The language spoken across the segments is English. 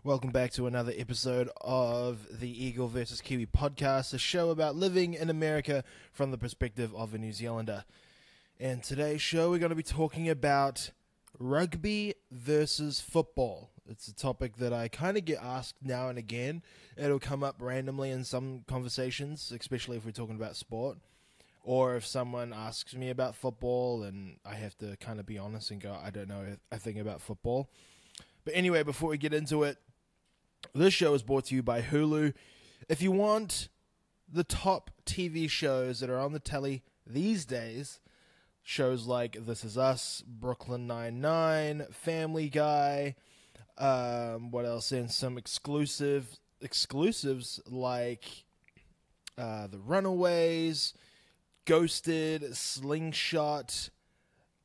Welcome back to another episode of the Eagle vs. Kiwi podcast, a show about living in America from the perspective of a New Zealander. And today's show, we're going to be talking about rugby versus football. It's a topic that I kind of get asked now and again. It'll come up randomly in some conversations, especially if we're talking about sport. Or if someone asks me about football and I have to kind of be honest and go, I don't know a thing about football. But anyway, before we get into it, this show is brought to you by HULU. If you want the top TV shows that are on the telly these days, shows like This Is Us, Brooklyn Nine-Nine, Family Guy, what else? And some exclusives like The Runaways, Ghosted, Slingshot,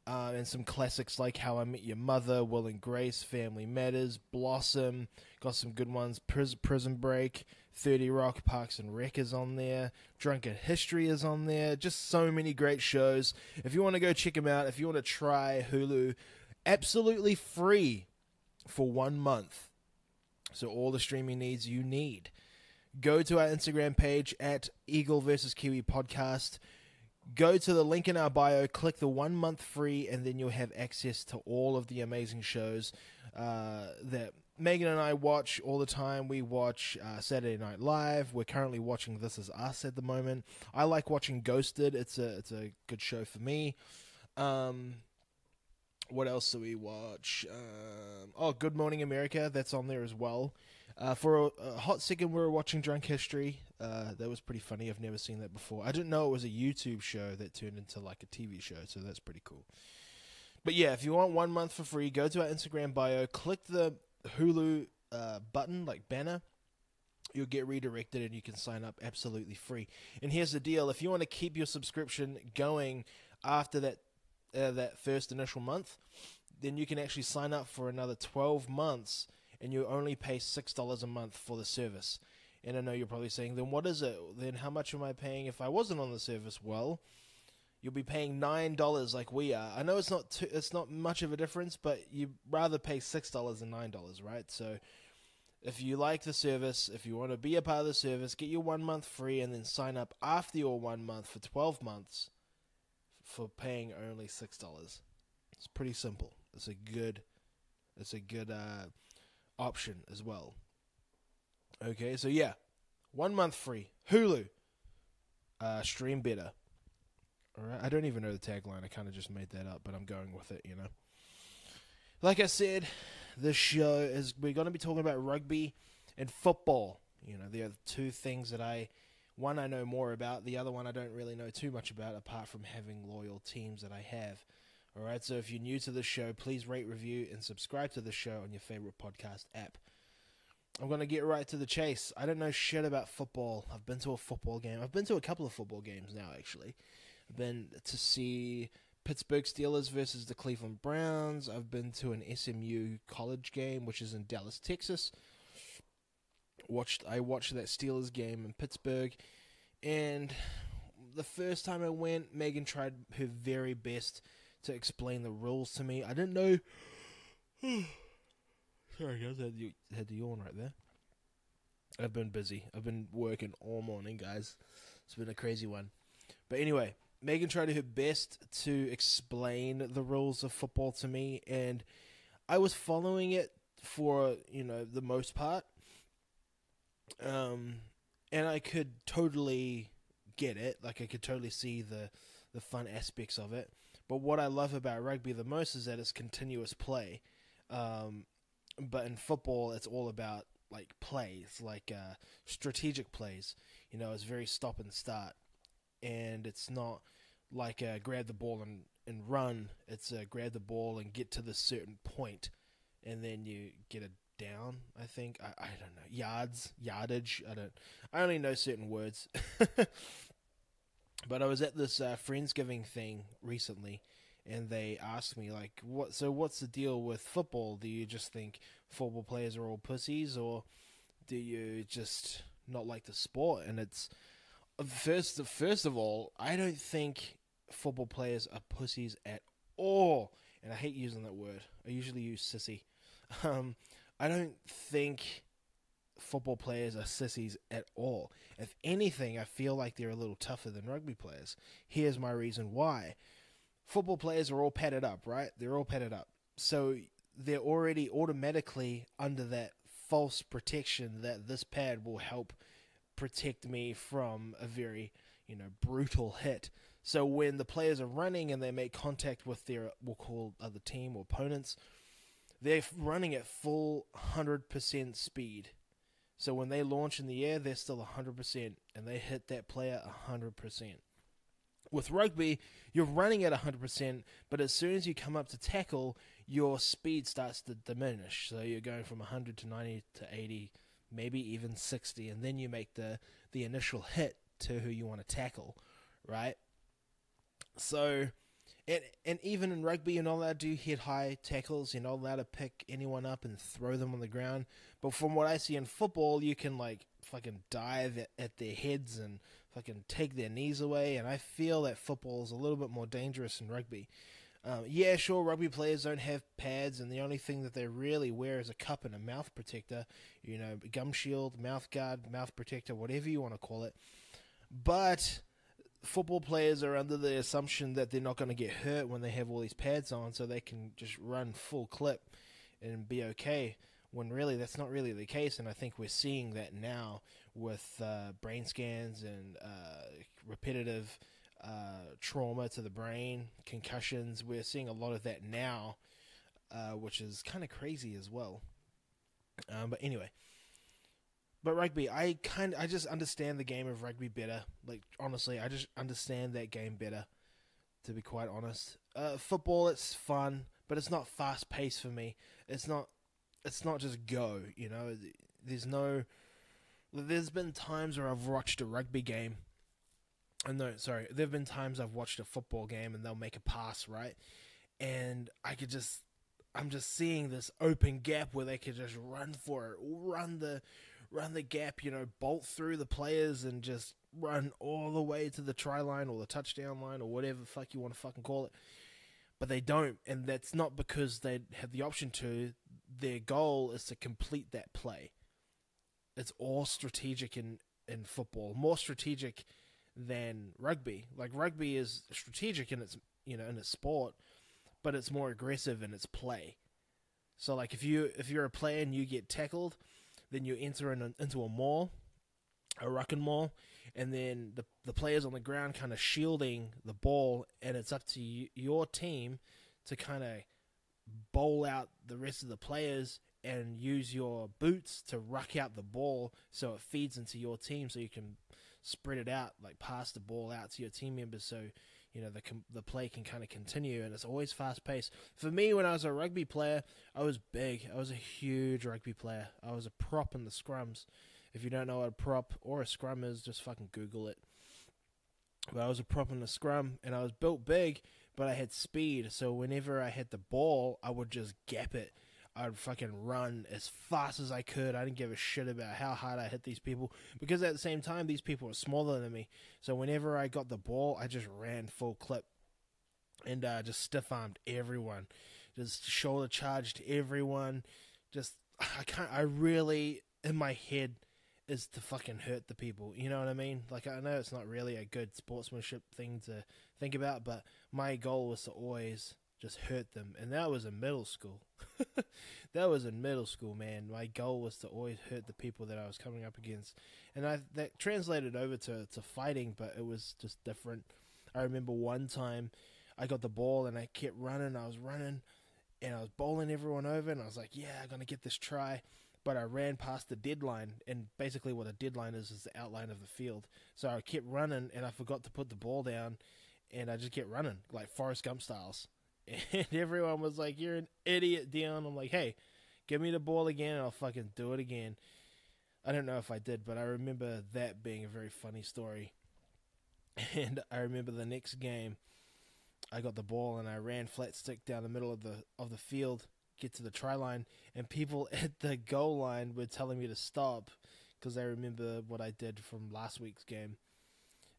and some classics like How I Met Your Mother, Will and Grace, Family Matters, Blossom. Got some good ones. Prison Break, 30 Rock, Parks and Rec is on there. Drunken History is on there. Just so many great shows. If you want to go check them out, if you want to try HULU, absolutely free for 1 month. So all the streaming needs you need. Go to our Instagram page at Eagle vs. Kiwi Podcast. Go to the link in our bio, click the 1 month free, and then you'll have access to all of the amazing shows that Megan and I watch all the time. We watch Saturday Night Live. We're currently watching This Is Us at the moment. I like watching Ghosted. It's a good show for me. What else do we watch? Good Morning America. That's on there as well. For a hot second, we were watching Drunk History. That was pretty funny. I've never seen that before. I didn't know it was a YouTube show that turned into like a TV show, so that's pretty cool. But yeah, if you want 1 month for free, go to our Instagram bio, click the HULU button, like banner. You'll get redirected and you can sign up absolutely free. And here's the deal. If you want to keep your subscription going after that first initial month, then you can actually sign up for another 12 months and you only pay $6 a month for the service. And I know you're probably saying, then what is it? Then how much am I paying if I wasn't on the service? Well, you'll be paying $9 like we are. I know it's not much of a difference, but you'd rather pay $6 than $9, right? So if you like the service, if you want to be a part of the service, get your 1 month free and then sign up after your 1 month for 12 months for paying only $6. It's pretty simple. It's a good option as well. Okay, so yeah, 1 month free. HULU. Stream better. Alright, I don't even know the tagline. I kind of just made that up, but I'm going with it, you know. Like I said, this show we're going to be talking about rugby and football. You know, they are two things that one I know more about, the other one I don't really know too much about, apart from having loyal teams that I have. Alright, so if you're new to the show, please rate, review, and subscribe to the show on your favorite podcast app. I'm going to get right to the chase. I don't know shit about football. I've been to a football game. I've been to a couple of football games now, actually. I've been to see Pittsburgh Steelers versus the Cleveland Browns. I've been to an SMU college game, which is in Dallas, Texas. I watched that Steelers game in Pittsburgh. And the first time I went, Megan tried her very best to explain the rules to me. I didn't know... Sorry guys, I had to yawn right there. I've been busy. I've been working all morning, guys. It's been a crazy one. But anyway, Megan tried her best to explain the rules of football to me, and I was following it for, the most part. And I could totally get it. Like, I could totally see the fun aspects of it. But what I love about rugby the most is that it's continuous play. But in football, it's all about like plays, like strategic plays. It's very stop and start, and it's not like grab the ball and run. It's grab the ball and get to the certain point, and then you get it down. I think I don't know, yardage. I only know certain words. But I was at this Friendsgiving thing recently. And they asked me, like, what's the deal with football? Do you just think football players are all pussies, or do you just not like the sport? And it's, first of all, I don't think football players are pussies at all. And I hate using that word. I usually use sissy. I don't think football players are sissies at all. If anything, I feel like they're a little tougher than rugby players. Here's my reason why. Football players are all padded up, right? They're all padded up. So they're already automatically under that false protection that this pad will help protect me from a very, brutal hit. So when the players are running and they make contact with their, we'll call other team or opponents, they're running at full 100% speed. So when they launch in the air, they're still 100%, and they hit that player 100%. With rugby, you're running at 100%, but as soon as you come up to tackle, your speed starts to diminish. So you're going from 100 to 90 to 80, maybe even 60, and then you make the initial hit to who you want to tackle, right? So, and even in rugby, you're not allowed to do head-high tackles. You're not allowed to pick anyone up and throw them on the ground. But from what I see in football, you can, fucking dive at their heads and fucking take their knees away. And I feel that football is a little bit more dangerous than rugby. Yeah, sure, rugby players don't have pads, and the only thing that they really wear is a cup and a mouth protector. Gum shield, mouth guard, mouth protector, whatever you want to call it. But football players are under the assumption that they're not going to get hurt when they have all these pads on, so they can just run full clip and be okay, when really that's not really the case. And I think we're seeing that now with brain scans and repetitive trauma to the brain, concussions. We're seeing a lot of that now, which is kind of crazy as well. But anyway. But rugby, I just understand the game of rugby better. Honestly, I just understand that game better, to be quite honest. Football, it's fun, but it's not fast paced for me. It's not just go, There's been times where I've watched a rugby game. There've been times I've watched a football game and they'll make a pass, right? And I'm just seeing this open gap where they could just run for it, run the gap, bolt through the players and just run all the way to the try line or the touchdown line or whatever the fuck you want to fucking call it. But they don't, and that's not because they have the option to. Their goal is to complete that play. It's all strategic in football, more strategic than rugby. Rugby is strategic in its, in its sport, but it's more aggressive in its play. So if you're a player and you get tackled, then you enter into a maul, a rucking maul, and then the players on the ground kind of shielding the ball, and it's up to your team to kind of bowl out the rest of the players and use your boots to ruck out the ball so it feeds into your team, so you can spread it out, pass the ball out to your team members, so the play can kind of continue, and it's always fast paced. For me, when I was a rugby player, I was big. I was a huge rugby player. I was a prop in the scrums. If you don't know what a prop or a scrum is, just fucking Google it. But I was a prop in the scrum, and I was built big, but I had speed. So whenever I had the ball, I would just gap it. I'd fucking run as fast as I could. I didn't give a shit about how hard I hit these people, because at the same time, these people were smaller than me. So whenever I got the ball, I just ran full clip and just stiff-armed everyone. Just shoulder charged everyone. I really, in my head, is to fucking hurt the people. You know what I mean? I know it's not really a good sportsmanship thing to think about, but my goal was to always just hurt them. And that was in middle school. That was in middle school, man. My goal was to always hurt the people that I was coming up against. And that translated over to fighting, but it was just different. I remember one time I got the ball and I kept running. I was running and I was bowling everyone over, and I was like, yeah, I'm going to get this try. But I ran past the deadline, and basically what a deadline is the outline of the field. So I kept running, and I forgot to put the ball down, and I just kept running, like Forrest Gump styles. And everyone was like, you're an idiot, Dion. I'm like, hey, give me the ball again, and I'll fucking do it again. I don't know if I did, but I remember that being a very funny story. And I remember the next game, I got the ball, and I ran flat stick down the middle of the field, get to the try line, and people at the goal line were telling me to stop because they remember what I did from last week's game.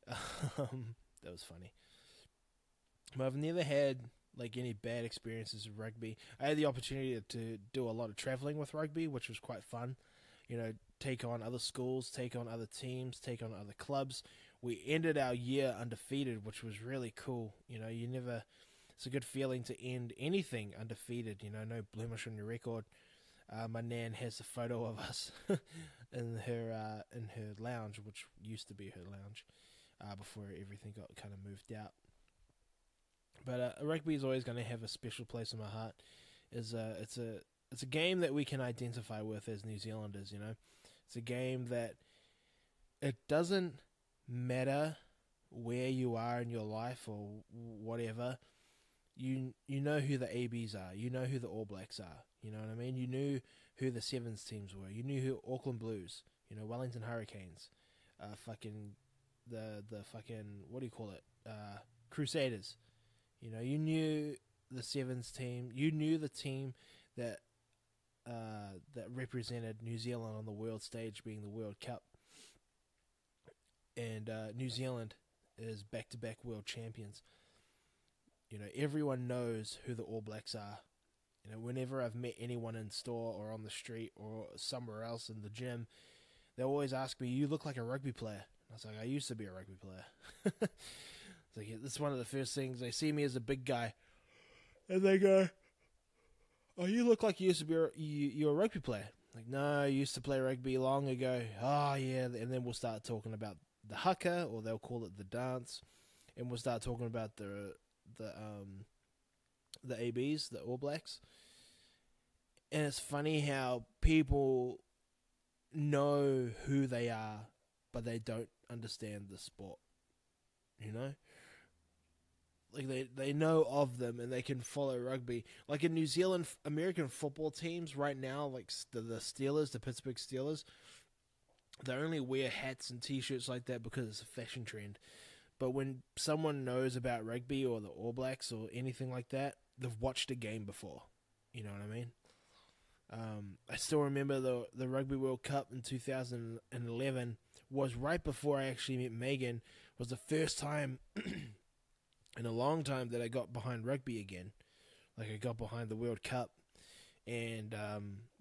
That was funny. But I've never had like any bad experiences with rugby. I had the opportunity to do a lot of traveling with rugby, which was quite fun. You know, take on other schools, take on other teams, take on other clubs. We ended our year undefeated, which was really cool. You know, it's a good feeling to end anything undefeated. You know, no blemish on your record. My nan has a photo of us in her lounge, which used to be her lounge, before everything got kind of moved out. But rugby is always going to have a special place in my heart. It's a game that we can identify with as New Zealanders. You know, it's a game that it doesn't matter where you are in your life or whatever. You know who the ABs are. You know who the All Blacks are. You know what I mean? You knew who the Sevens teams were. You knew who Auckland Blues. You know, Wellington Hurricanes. The fucking, what do you call it? Crusaders. You know, you knew the Sevens team. You knew the team that represented New Zealand on the world stage, being the World Cup. And New Zealand is back-to-back world champions. You know, everyone knows who the All Blacks are. You know, whenever I've met anyone in store or on the street or somewhere else in the gym, they always ask me, "You look like a rugby player." I was like, "I used to be a rugby player." It's like, this is one of the first things. They see me as a big guy, and they go, "Oh, you look like you used to be you're a rugby player." Like, no, I used to play rugby long ago. Oh, yeah. And then we'll start talking about the haka, or they'll call it the dance, and we'll start talking about the ABs, the All Blacks. And it's funny how people know who they are, but they don't understand the sport. You know? Like, they know of them and they can follow rugby. Like in New Zealand, American football teams right now, like the Steelers, the Pittsburgh Steelers, they only wear hats and t-shirts like that because it's a fashion trend. But when someone knows about rugby or the All Blacks or anything like that, they've watched a game before. You know what I mean? I still remember the Rugby World Cup in 2011 was right before I actually met Megan. Was the first time in a long time that I got behind rugby again. Like, I got behind the World Cup and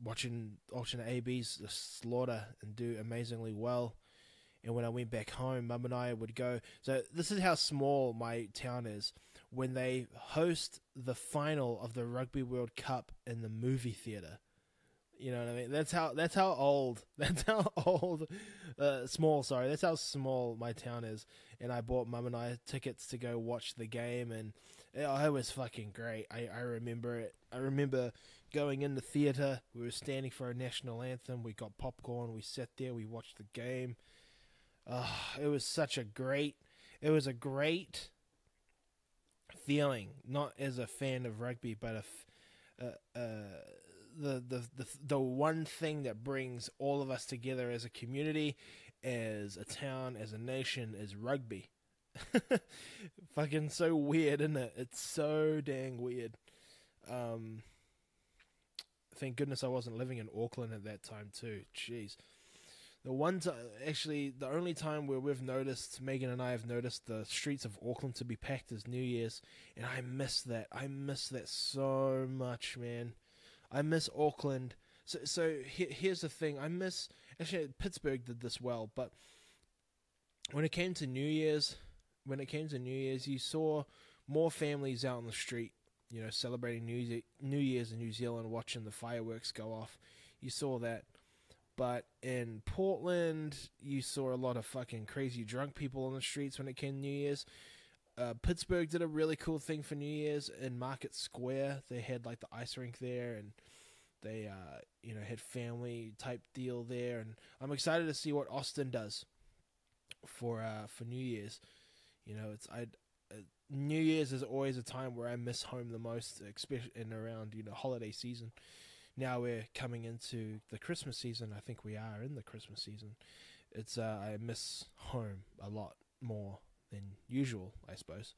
watching the ABs slaughter and do amazingly well. And when I went back home, Mum and I would go. So this is how small my town is. When they host the final of the Rugby World Cup in the movie theater, you know what I mean? That's how old. That's how old. Small. Sorry, that's how small my town is. And I bought Mum and I tickets to go watch the game, and it was fucking great. I remember it. I remember going in the theater. We were standing for our national anthem. We got popcorn. We sat there. We watched the game. It was it was a great feeling, not as a fan of rugby, but the one thing that brings all of us together as a community, as a town, as a nation, is rugby. Fucking so weird, isn't it? It's so dang weird. Thank goodness I wasn't living in Auckland at that time too. Jeez. The only time where Megan and I have noticed the streets of Auckland to be packed is New Year's, and I miss that. I miss that so much, man. I miss Auckland. So here's the thing. Actually, Pittsburgh did this well, but when it came to New Year's, you saw more families out on the street, you know, celebrating New Year's in New Zealand, watching the fireworks go off. You saw that. But in Portland, you saw a lot of fucking crazy drunk people on the streets when it came to New Year's. Pittsburgh did a really cool thing for New Year's in Market Square. They had like the ice rink there, and they had family type deal there. And I'm excited to see what Austin does for New Year's. You know, New Year's is always a time where I miss home the most, especially in around holiday season. Now we're coming into the Christmas season. I think we are in the Christmas season. I miss home a lot more than usual, I suppose.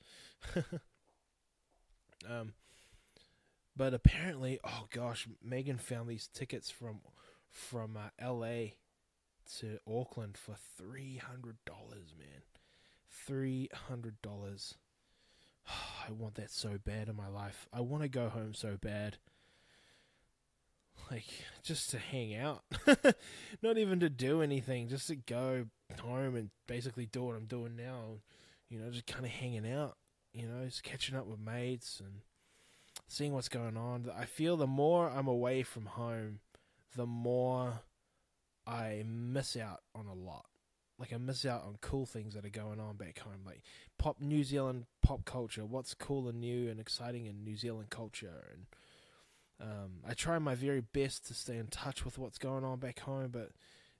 But apparently, oh gosh, Megan found these tickets from LA to Auckland for $300, man. $300. I want that so bad in my life. I want to go home so bad. Like, just to hang out. Not even to do anything, just to go home and basically do what I'm doing now. Just kind of hanging out, just catching up with mates and seeing what's going on. I feel the more I'm away from home, the more I miss out on a lot. Like, I miss out on cool things that are going on back home. Like, New Zealand pop culture. What's cool and new and exciting in New Zealand culture. And I try my very best to stay in touch with what's going on back home, but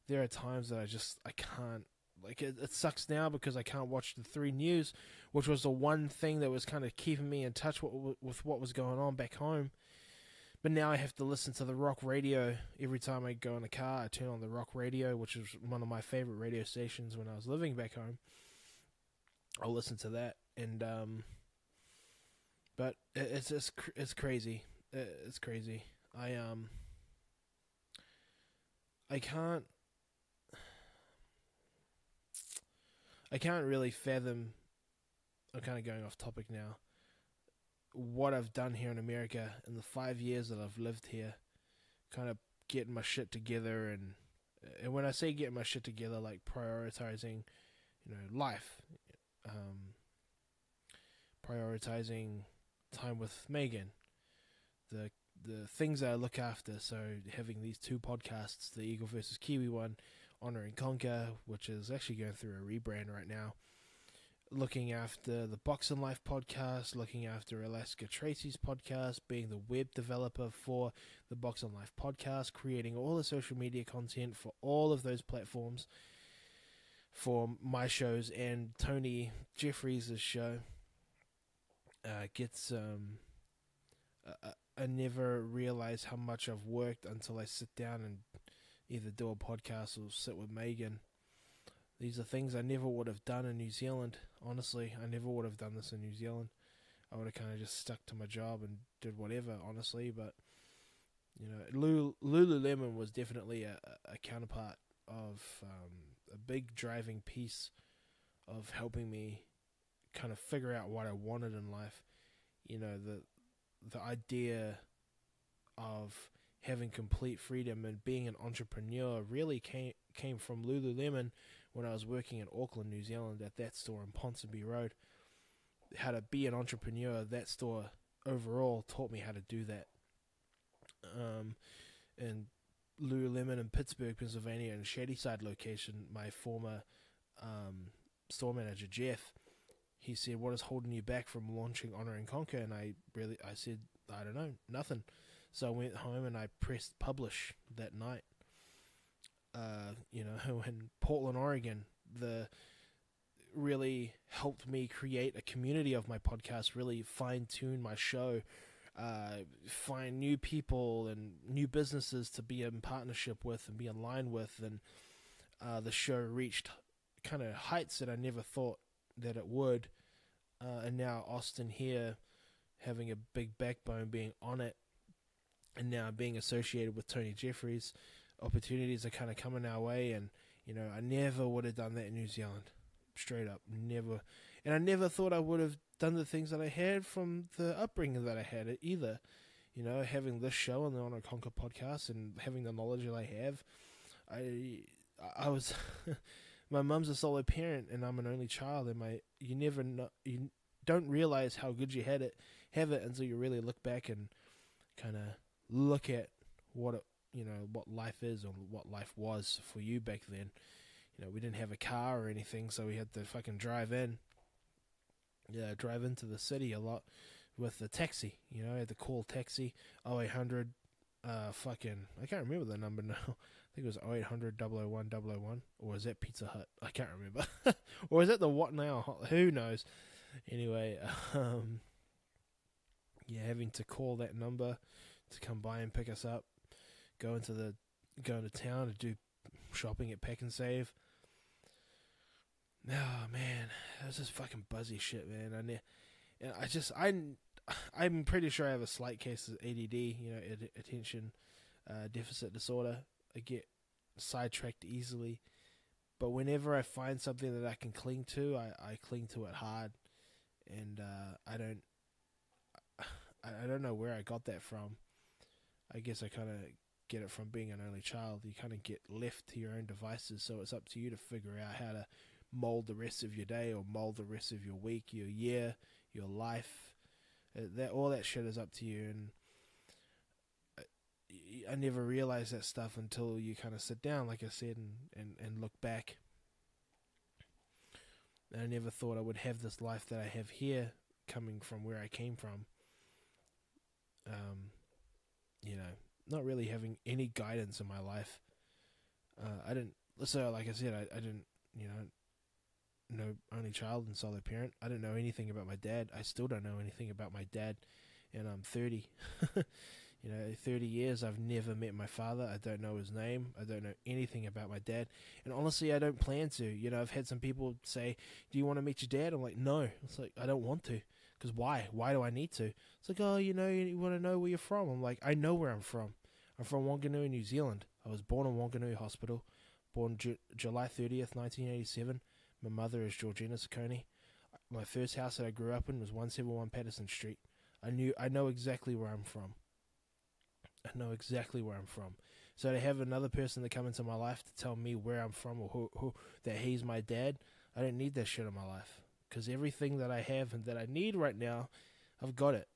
there are times that I can't. Like, it sucks now because I can't watch the 3 News, which was the one thing that was kind of keeping me in touch with what was going on back home. But now I have to listen to the rock radio every time I go in the car. I turn on the rock radio, which is one of my favorite radio stations when I was living back home. I'll listen to that, and but it's crazy. It's crazy. I can't really fathom. I'm kind of going off topic now. What I've done here in America in the 5 years that I've lived here, kind of getting my shit together, and when I say getting my shit together, like prioritizing, life, prioritizing time with Megan, the things that I look after. So having these 2 podcasts, the Eagle versus Kiwi one, Honor and Conquer, which is actually going through a rebrand right now. Looking after the Box and Life podcast, looking after Alaska Tracy's podcast, being the web developer for the Box and Life podcast, creating all the social media content for all of those platforms for my shows, and Tony Jeffries' show gets I never realize how much I've worked until I sit down and either do a podcast or sit with Megan. These are things I never would have done in New Zealand. Honestly, I never would have done this in New Zealand. I would have kind of just stuck to my job and did whatever, honestly. But, Lululemon was definitely a counterpart of a big driving piece of helping me kind of figure out what I wanted in life. The idea of having complete freedom and being an entrepreneur really came from Lululemon when I was working in Auckland, New Zealand, at that store in Ponsonby Road. How to be an entrepreneur, that store overall taught me how to do that. And Lululemon in Pittsburgh, Pennsylvania, and Shadyside location, my former store manager, Jeff, he said, "What is holding you back from launching Honor and Conquer?" And I said, "I don't know, nothing." So I went home and I pressed publish that night. In Portland, Oregon, really helped me create a community of my podcast, really fine-tune my show, find new people and new businesses to be in partnership with and be in line with, and the show reached kind of heights that I never thought that it would, and now Austin here, having a big backbone, being on it, and now being associated with Tony Jeffries, opportunities are kind of coming our way, and I never would have done that in New Zealand, straight up, never. And I never thought I would have done the things that I had from the upbringing that I had either. Having this show on the Honor Conquer podcast and having the knowledge that I have, I was my mum's a solo parent and I'm an only child, and you don't realize how good you have it until you really look back and kind of look at what life is, or what life was for you back then. We didn't have a car or anything, so we had to fucking drive into the city a lot with the taxi. I had to call taxi 0800 I can't remember the number now. I think it was 0800 001 001, or was that Pizza Hut? I can't remember. Or is that the what now? Who knows? Anyway, having to call that number to come by and pick us up, going to town to do shopping at Pack and Save. Oh man, that was just fucking buzzy shit, man. I'm pretty sure I have a slight case of ADD, attention deficit disorder. I get sidetracked easily, but whenever I find something that I can cling to, I cling to it hard. and I don't know where I got that from. I guess I kind of get it from being an only child. You kind of get left to your own devices, so it's up to you to figure out how to mold the rest of your day or mold the rest of your week, your year, your life. That all that shit is up to you, and I never realized that stuff until you kind of sit down, like I said, and look back. And I never thought I would have this life that I have here, coming from where I came from. You know, not really having any guidance in my life. I didn't. So, like I said, I didn't. No only child and solo parent. I didn't know anything about my dad. I still don't know anything about my dad, and I'm 30. 30 years I've never met my father. I don't know his name. I don't know anything about my dad, and honestly, I don't plan to. I've had some people say, "Do you want to meet your dad?" I'm like, "No." It's like, I don't want to, because why? Why do I need to? It's like, oh, you want to know where you're from. I'm like, I know where I'm from. I'm from Wanganui, New Zealand. I was born in Wanganui Hospital, born July 30th, 1987. My mother is Georgina Ciccone. My first house that I grew up in was 171 Patterson Street. I know exactly where I'm from. I know exactly where I'm from. So to have another person to come into my life to tell me where I'm from, or who that he's my dad, I don't need that shit in my life. Because everything that I have and that I need right now, I've got it.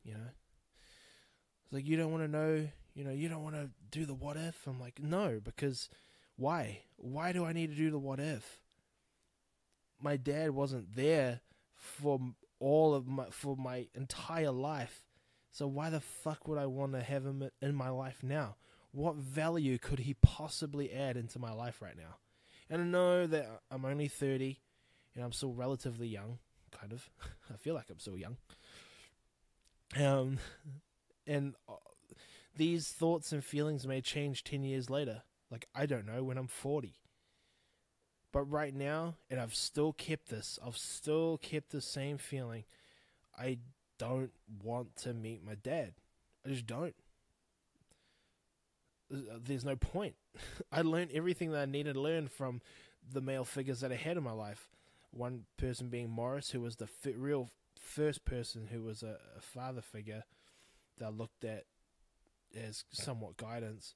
It's like, you don't want to know, you don't want to do the what if. I'm like, no, because why? Why do I need to do the what if? My dad wasn't there for my entire life. So why the fuck would I want to have him in my life now? What value could he possibly add into my life right now? And I know that I'm only 30, and I'm still relatively young, kind of. I feel like I'm still young. And these thoughts and feelings may change 10 years later. Like, I don't know, when I'm 40. But right now, and I've still kept the same feeling. I don't want to meet my dad. I just don't. There's no point. I learned everything that I needed to learn from the male figures that I had in my life. One person being Morris, who was the real first person who was a father figure that I looked at as somewhat guidance.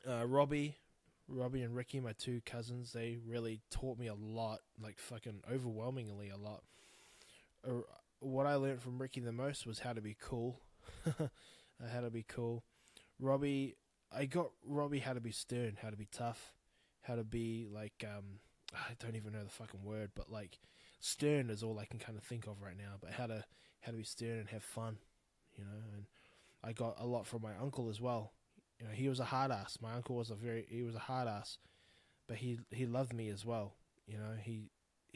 Robbie and Ricky, my two cousins, they really taught me a lot, like fucking overwhelmingly a lot. What I learned from Ricky the most was how to be cool. How to be cool. I got Robbie how to be stern, how to be tough, how to be like, I don't even know the fucking word, but like, stern is all I can kind of think of right now. But how to be stern and have fun, and I got a lot from my uncle as well. He was a hard ass. My uncle was he was a hard ass, but he loved me as well. He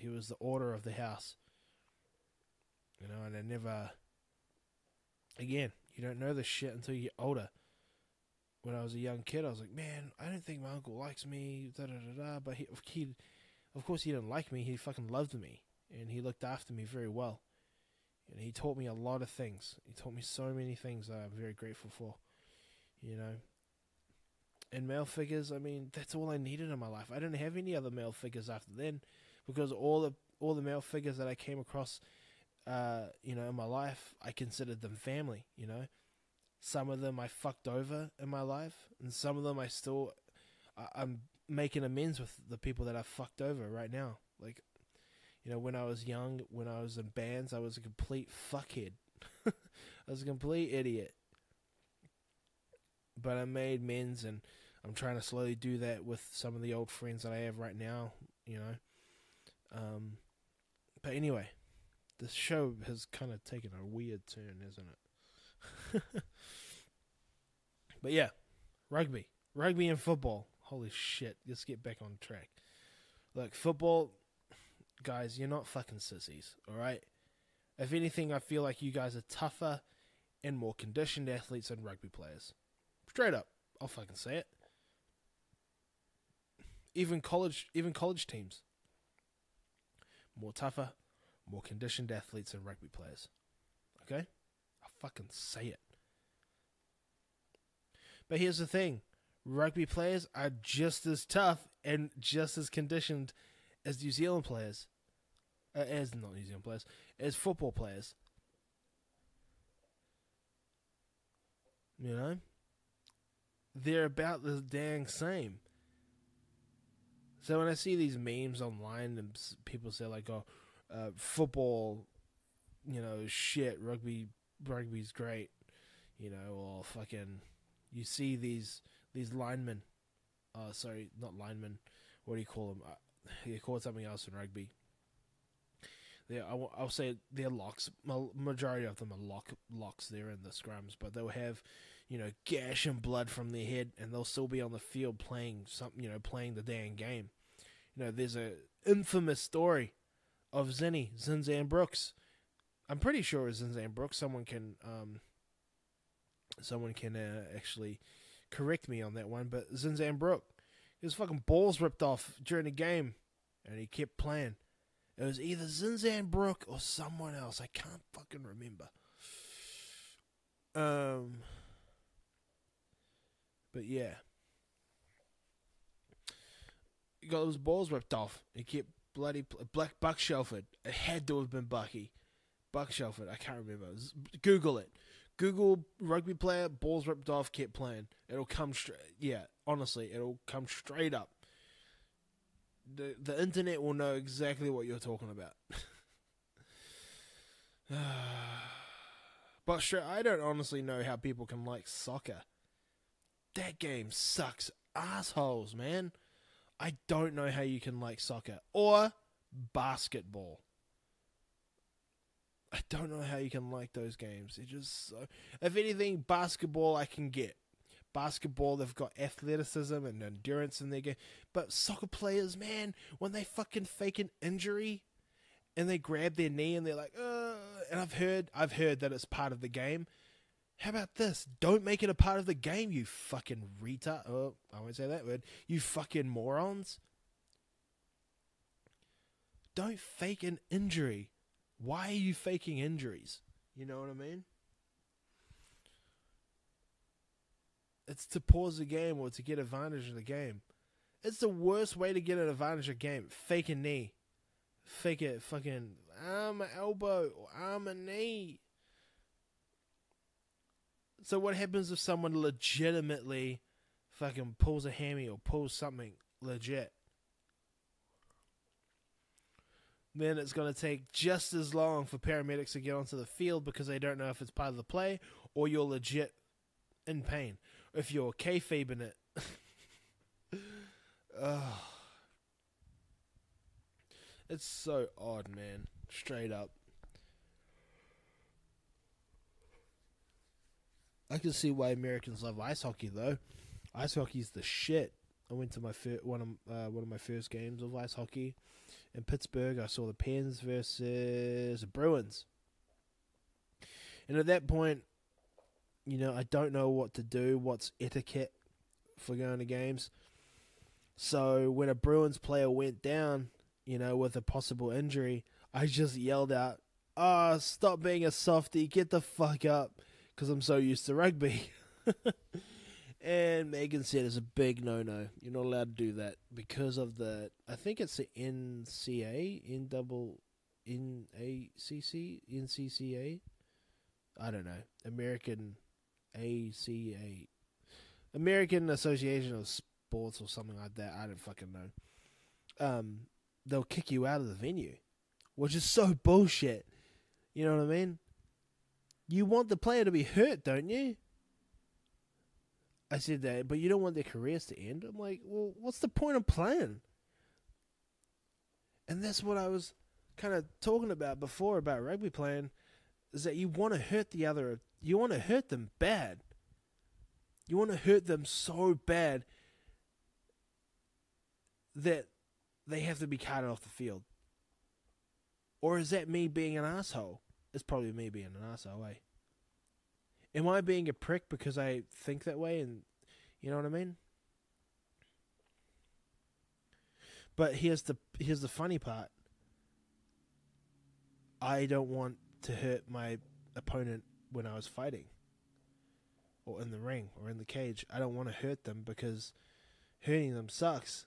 was the order of the house. And I never. Again, you don't know this shit until you get older. When I was a young kid, I was like, man, I don't think my uncle likes me. Da da da da. But of course, he didn't like me. He fucking loved me, and he looked after me very well. And he taught me a lot of things. He taught me so many things that I'm very grateful for. And male figures, I mean, that's all I needed in my life. I didn't have any other male figures after then, because all the male figures that I came across, in my life, I considered them family. Some of them I fucked over in my life, and some of them I'm making amends with the people that I fucked over right now. Like, when I was young, when I was in bands, I was a complete fuckhead. I was a complete idiot. But I made amends, and I'm trying to slowly do that with some of the old friends that I have right now, But anyway, this show has kind of taken a weird turn, isn't it? But yeah, rugby and football. Holy shit, let's get back on track. Look, football, guys, you're not fucking sissies, alright? If anything, I feel like you guys are tougher and more conditioned athletes than rugby players. Straight up, I'll fucking say it. Even college teams, more tougher, more conditioned athletes than rugby players. Okay? I'll fucking say it. But here's the thing. Rugby players are just as tough and just as conditioned as New Zealand players. as not New Zealand players, as football players. You know, they're about the dang same. So when I see these memes online and people say like, "Oh, football, shit, rugby's great," or fucking, you see these linemen. Sorry, not linemen. What do you call them? You call it something else in rugby. I'll say they're locks. Majority of them are locks. They're in the scrums, but they'll have, gash and blood from their head, and they'll still be on the field playing playing the damn game. There's a infamous story of Zinzan Brooks. I'm pretty sure it was Zinzan Brooks. Someone can actually correct me on that one, but Zinzan Brooks, his fucking balls ripped off during the game, and he kept playing. It was either Zinzan Brook or someone else. I can't fucking remember. But yeah. He got his balls ripped off. He kept bloody... Buck Shelford. It had to have been Bucky. Buck Shelford. I can't remember. Google it. Google rugby player, balls ripped off, kept playing. It'll come straight... Yeah, honestly, it'll come straight up. The internet will know exactly what you're talking about. But sure, I don't honestly know how people can like soccer. That game sucks assholes, man. I don't know how you can like soccer or basketball. I don't know how you can like those games. They're just so... If anything, basketball I can get. Basketball, they've got athleticism and endurance in their game. But soccer players, man, when they fucking fake an injury and they grab their knee and they're like, and I've heard that it's part of the game. How about this? Don't make it a part of the game, you fucking retard. Oh, I won't say that word. You fucking morons. Don't fake an injury. Why are you faking injuries? You know what I mean? It's to pause the game or to get advantage of the game. It's the worst way to get an advantage of the game. Fake a knee. Fake it fucking arm, elbow, or arm and knee. So what happens if someone legitimately fucking pulls a hammy or pulls something legit? Then it's going to take just as long for paramedics to get onto the field because they don't know if it's part of the play or you're legit in pain. If you're kayfabing it. It's so odd, man. Straight up. I can see why Americans love ice hockey, though. Ice hockey's the shit. I went to one of my first games of ice hockey in Pittsburgh. I saw the Pens versus the Bruins. And at that point, I don't know what to do, what's etiquette for going to games. So when a Bruins player went down, with a possible injury, I just yelled out, stop being a softie, get the fuck up, because I'm so used to rugby. And Megan said it's a big no-no. You're not allowed to do that because of I think it's the NCCA? I don't know. American Association of Sports or something like that. I don't fucking know. They'll kick you out of the venue, which is so bullshit. You know what I mean? You want the player to be hurt, don't you? I said that, but you don't want their careers to end. I'm like, well, what's the point of playing? And that's what I was kind of talking about before about rugby playing, is that you want to hurt you want to hurt them bad. You want to hurt them so bad that they have to be carted off the field. Or is that me being an asshole? It's probably me being an asshole, eh? Am I being a prick because I think that way? And you know what I mean? But here's the funny part. I don't want to hurt my opponent when I was fighting, or in the ring, or in the cage. I don't want to hurt them because hurting them sucks.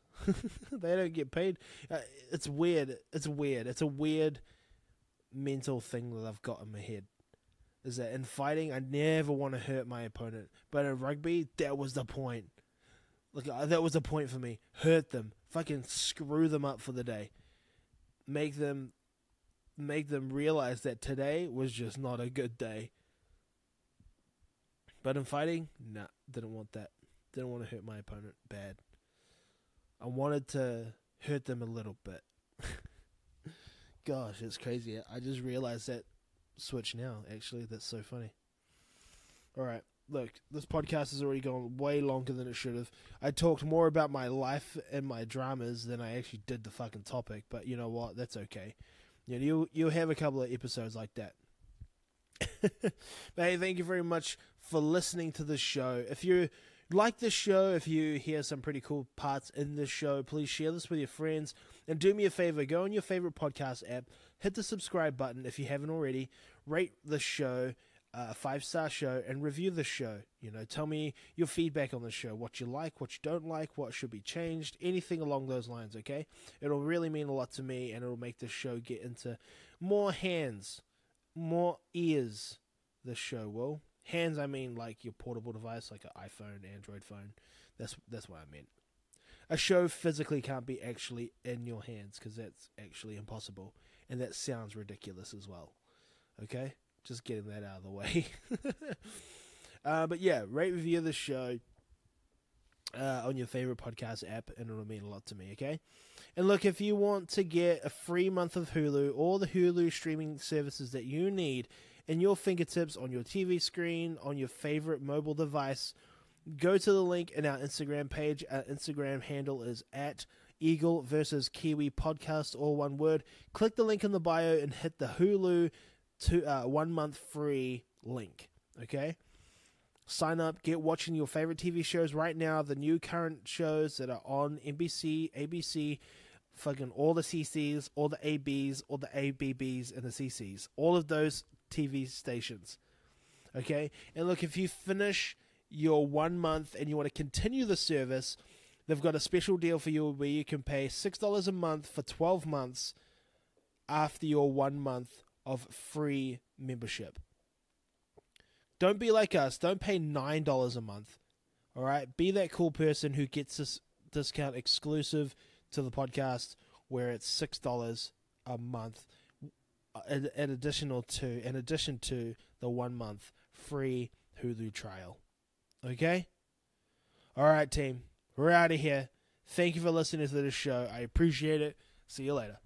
They don't get paid. It's weird. It's a weird mental thing that I've got in my head. Is that in fighting, I never want to hurt my opponent. But in rugby, that was the point. Like, that was the point for me. Hurt them. Fucking screw them up for the day. Make them realize that today was just not a good day. But in fighting, nah, didn't want that. Didn't want to hurt my opponent bad. I wanted to hurt them a little bit. Gosh, it's crazy. I just realized that switch now, actually. That's so funny. Alright, look, this podcast has already gone way longer than it should have. I talked more about my life and my dramas than I actually did the fucking topic, but you know what? That's okay. You know, you'll have a couple of episodes like that. But hey, thank you very much for listening to this show. If you like this show, if you hear some pretty cool parts in this show, please share this with your friends. And do me a favor, go on your favorite podcast app, hit the subscribe button if you haven't already, rate the show, a 5-star show, and review the show. You know, tell me your feedback on the show, what you like, what you don't like, what should be changed, anything along those lines, okay? It'll really mean a lot to me, and it'll make this show get into more hands, more ears, this show will. Hands, I mean like your portable device, like an iPhone, Android phone. That's what I meant. A show physically can't be actually in your hands, because that's actually impossible. And that sounds ridiculous as well. Okay? Just getting that out of the way. But yeah, rate, review the show on your favorite podcast app, and it'll mean a lot to me, okay? And look, if you want to get a free month of Hulu, all the Hulu streaming services that you need in your fingertips, on your TV screen, on your favorite mobile device, go to the link in our Instagram page. Our Instagram handle is at Eagle versus Kiwi Podcast, all one word. Click the link in the bio and hit the Hulu 1 month free link, okay? Sign up, get watching your favorite TV shows right now, the new current shows that are on NBC, ABC, fucking all the CCs, all the ABs, all the ABBs, and the CCs. All of those TV stations, okay? And look, if you finish your 1 month and you want to continue the service, they've got a special deal for you where you can pay $6 a month for 12 months after your 1 month of free membership. Don't be like us. Don't pay $9 a month. All right? Be that cool person who gets this discount exclusive to the podcast where it's $6 a month in addition to the 1 month free Hulu trial. Okay? All right, team. We're out of here. Thank you for listening to this show. I appreciate it. See you later.